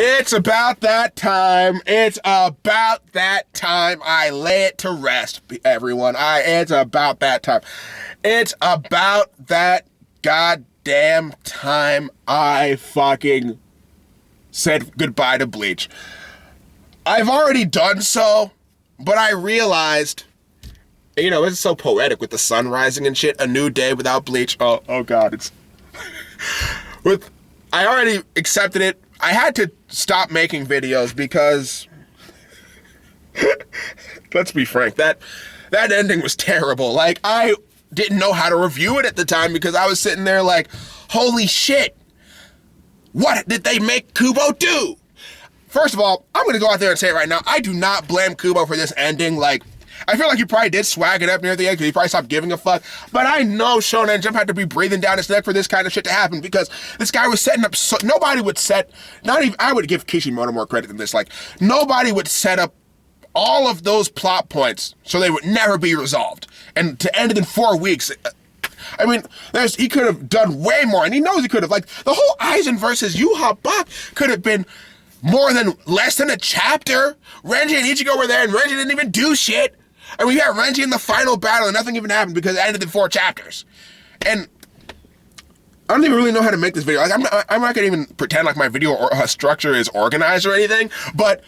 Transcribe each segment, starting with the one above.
It's about that time. It's about that time. I lay it to rest, everyone. It's about that time. It's about that goddamn time I fucking said goodbye to Bleach. I've already done so, but I realized, you know, it's so poetic with the sun rising and shit. A new day without Bleach. Oh God, it's I already accepted it. I had to stop making videos because, let's be frank, that ending was terrible. Like, I didn't know how to review it at the time because I was sitting there like, holy shit, what did they make Kubo do? First of all, I'm going to go out there and say it right now. I do not blame Kubo for this ending. Like, I feel like he probably did swag it up near the end because he probably stopped giving a fuck. But I know Shonen Jump had to be breathing down his neck for this kind of shit to happen because this guy was setting up nobody would set, not even, I would give Kishimoto more credit than this. Like, nobody would set up all of those plot points so they would never be resolved. And to end it in 4 weeks, I mean, he could have done way more, and he knows he could have. Like, the whole Aizen versus Yuha Bak could have been less than a chapter. Renji and Ichigo were there, and Renji didn't even do shit. And we got Renji in the final battle, and nothing even happened because it ended in 4 chapters. And I don't even really know how to make this video. Like, I'm not gonna even pretend like my video structure is organized or anything, but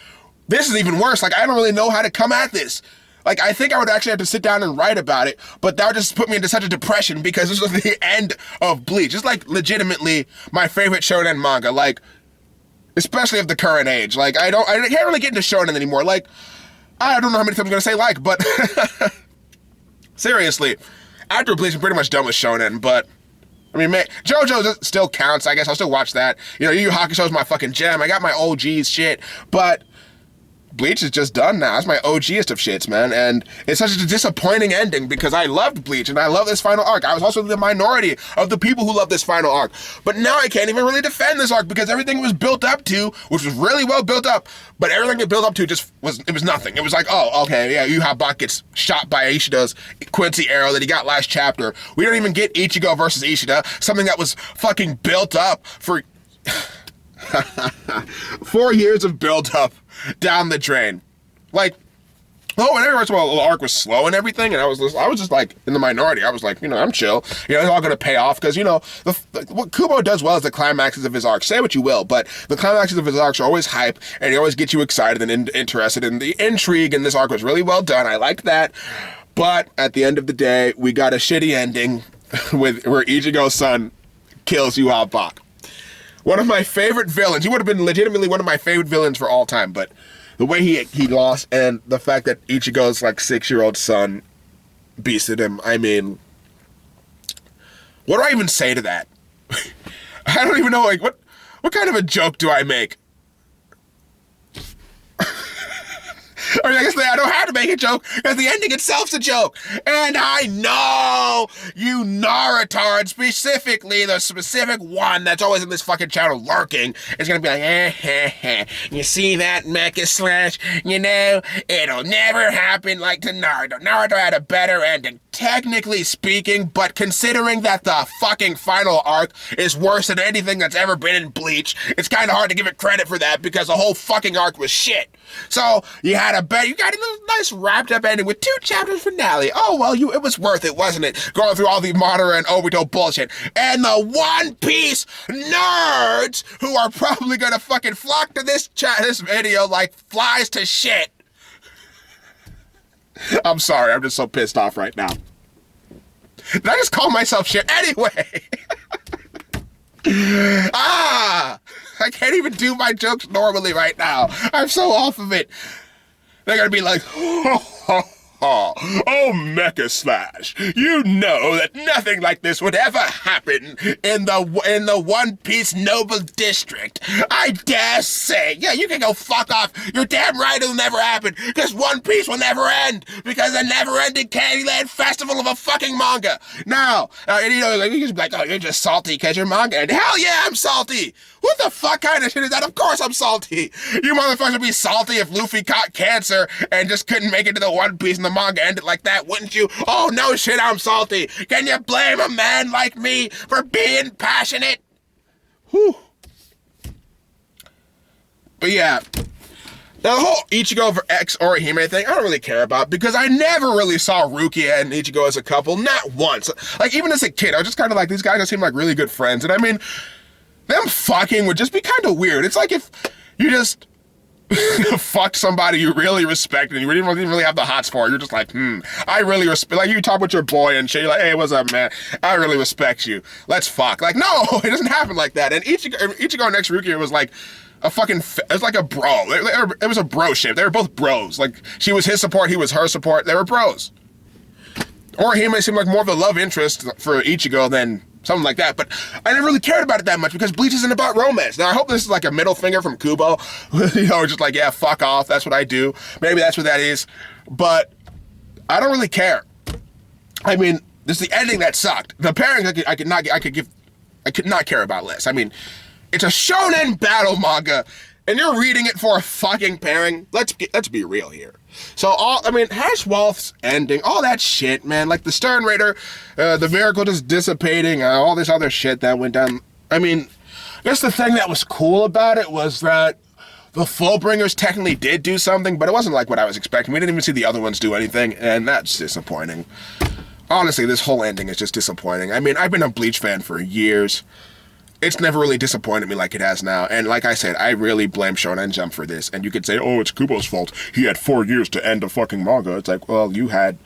this is even worse. Like, I don't really know how to come at this. Like, I think I would actually have to sit down and write about it, but that would just put me into such a depression because this was the end of Bleach. It's like legitimately my favorite shonen manga, like, especially of the current age. Like, I can't really get into shonen anymore. Like, I don't know how many times I'm gonna say like, but seriously, after Bleach, I'm pretty much done with shonen, but I mean, man, JoJo still counts, I guess. I'll still watch that. You know, Yu Yu Hakusho is my fucking gem. I got my OG's shit, but Bleach is just done now. It's my OGest of shits, man. And it's such a disappointing ending because I loved Bleach and I love this final arc. I was also the minority of the people who love this final arc. But now I can't even really defend this arc because everything it was built up to, which was really well built up, but everything it built up to it was nothing. It was like, oh, okay, yeah, Yuha Bak gets shot by Ishida's Quincy arrow that he got last chapter. We don't even get Ichigo versus Ishida, something that was fucking built up for 4 years of build up down the drain. Like, oh, and every once in a while the arc was slow and everything, and I was just like in the minority. I was like, you know, I'm chill. You know, it's all gonna pay off because, you know, what Kubo does well is the climaxes of his arcs. Say what you will, but the climaxes of his arcs are always hype, and he always gets you excited and interested. And the intrigue in this arc was really well done. I liked that, but at the end of the day, we got a shitty ending where Ichigo's son kills Yuha Bak. One of my favorite villains. He would have been legitimately one of my favorite villains for all time, but the way he lost and the fact that Ichigo's like 6-year-old son beasted him, I mean, what do I even say to that? I don't even know, like, what kind of a joke do I make? I mean, I guess I don't have to make a joke because the ending itself's a joke. And I know you Naruto, specifically the specific one that's always in this fucking channel lurking, is gonna be like, you see that, Mecha Slash? You know, it'll never happen like to Naruto. Naruto had a better ending, technically speaking, but considering that the fucking final arc is worse than anything that's ever been in Bleach, it's kind of hard to give it credit for that because the whole fucking arc was shit. So you got a nice wrapped up ending with 2 chapters finale. Oh well, it was worth it, wasn't it? Going through all the Madara and Obito bullshit, and the One Piece nerds who are probably gonna fucking flock to this video like flies to shit. I'm sorry, I'm just so pissed off right now. Did I just call myself shit anyway? I can't even do my jokes normally right now. I'm so off of it. They're gonna be like, oh, Mecha Slash, you know that nothing like this would ever happen in the One Piece Noble District. I dare say, yeah, you can go fuck off. You're damn right it'll never happen, because One Piece will never end, because a never-ending Candyland festival of a fucking manga. Now, you know, like, you can be like, oh, you're just salty because your manga ended. Hell yeah, I'm salty. What the fuck kind of shit is that? Of course I'm salty. You motherfuckers would be salty if Luffy caught cancer and just couldn't make it to the One Piece and the manga ended like that, wouldn't you? Oh, no shit, I'm salty. Can you blame a man like me for being passionate? Whew. But yeah, the whole Ichigo x Orihime thing, I don't really care about because I never really saw Rukia and Ichigo as a couple, not once. Like, even as a kid, I was just kind of like, these guys just seem like really good friends. And I mean, them fucking would just be kind of weird. It's like if you just fucked somebody you really respect and you didn't really have the hots for. You're just like, I really respect. Like, you talk with your boy and shit, you're like, hey, what's up, man? I really respect you. Let's fuck. Like, no, it doesn't happen like that. And Ichigo and Rukia was like a fucking, it was like a bro. It was a bro shit. They were both bros. Like, she was his support, he was her support. They were bros. Orihime seemed like more of a love interest for Ichigo than something like that, but I never really cared about it that much because Bleach isn't about romance. Now, I hope this is like a middle finger from Kubo, you know, just like, yeah, fuck off, that's what I do. Maybe that's what that is, but I don't really care. I mean, this is the ending that sucked. The pairing I could not care about less. I mean, it's a shonen battle manga, and you're reading it for a fucking pairing. Let's be real here. So Hash Wolf's ending, all that shit, man, like the Stern Raider, the miracle just dissipating, all this other shit that went down. I mean, I guess the thing that was cool about it was that the Fullbringers technically did do something, but it wasn't like what I was expecting. We didn't even see the other ones do anything, and that's disappointing. Honestly, this whole ending is just disappointing. I mean, I've been a Bleach fan for years. It's never really disappointed me like it has now. And like I said, I really blame Shonen Jump for this. And you could say, oh, it's Kubo's fault. He had 4 years to end a fucking manga. It's like, well, you had...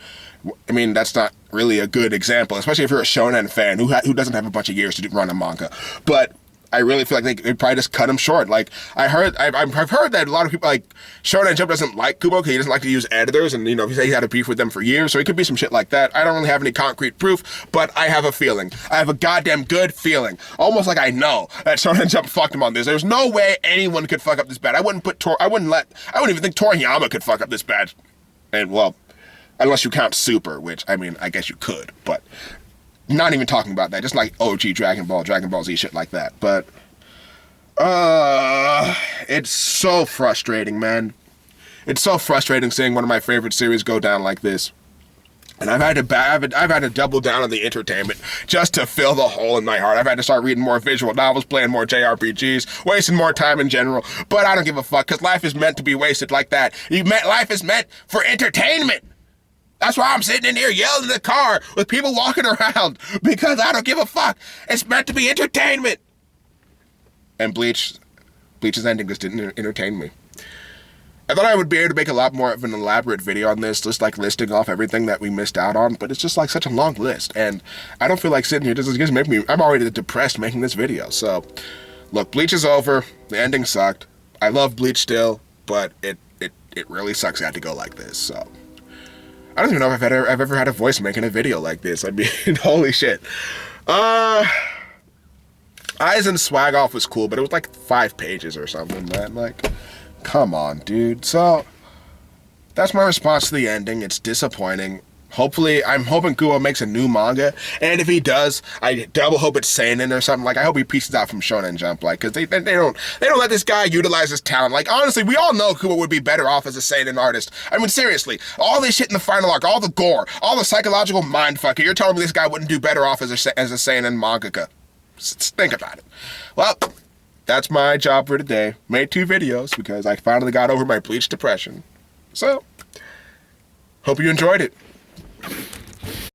I mean, that's not really a good example, especially if you're a Shonen fan who doesn't have a bunch of years to run a manga. But I really feel like they probably just cut him short. Like, I've heard that a lot of people, like, Shonen Jump doesn't like Kubo because he doesn't like to use editors, and, you know, he said he had a beef with them for years, so it could be some shit like that. I don't really have any concrete proof, but I have a feeling. I have a goddamn good feeling. Almost like I know that Shonen Jump fucked him on this. There's no way anyone could fuck up this bad. I wouldn't even think Toriyama could fuck up this bad. And, well, unless you count Super, which, I mean, I guess you could, but... Not even talking about that, just like OG Dragon Ball Z shit like that. But, it's so frustrating, man. It's so frustrating seeing one of my favorite series go down like this. And I've had to double down on the entertainment just to fill the hole in my heart. I've had to start reading more visual novels, playing more JRPGs, wasting more time in general. But I don't give a fuck, because life is meant to be wasted like that. Life is meant for entertainment. That's why I'm sitting in here yelling in the car with people walking around, because I don't give a fuck. It's meant to be entertainment. And Bleach's ending just didn't entertain me. I thought I would be able to make a lot more of an elaborate video on this, just like listing off everything that we missed out on, but it's just like such a long list, and I don't feel like sitting here. This is making me, I'm already depressed making this video. So, look, Bleach is over. The ending sucked. I love Bleach still, but it really sucks it had to go like this, so... I don't even know if I've ever had a voice making a video like this. I mean, holy shit. Eyes and Swag Off was cool, but it was like 5 pages or something, man. Like, come on, dude. So, that's my response to the ending. It's disappointing. Hopefully, I'm hoping Kubo makes a new manga, and if he does, I double hope it's seinen or something. Like, I hope he pieces out from Shonen Jump, like, because they don't let this guy utilize his talent. Like, honestly, we all know Kubo would be better off as a seinen artist. I mean, seriously, all this shit in the final arc, all the gore, all the psychological mindfucking, you're telling me this guy wouldn't do better off as a seinen mangaka? Think about it. Well, that's my job for today. Made 2 videos because I finally got over my Bleach depression. So, hope you enjoyed it.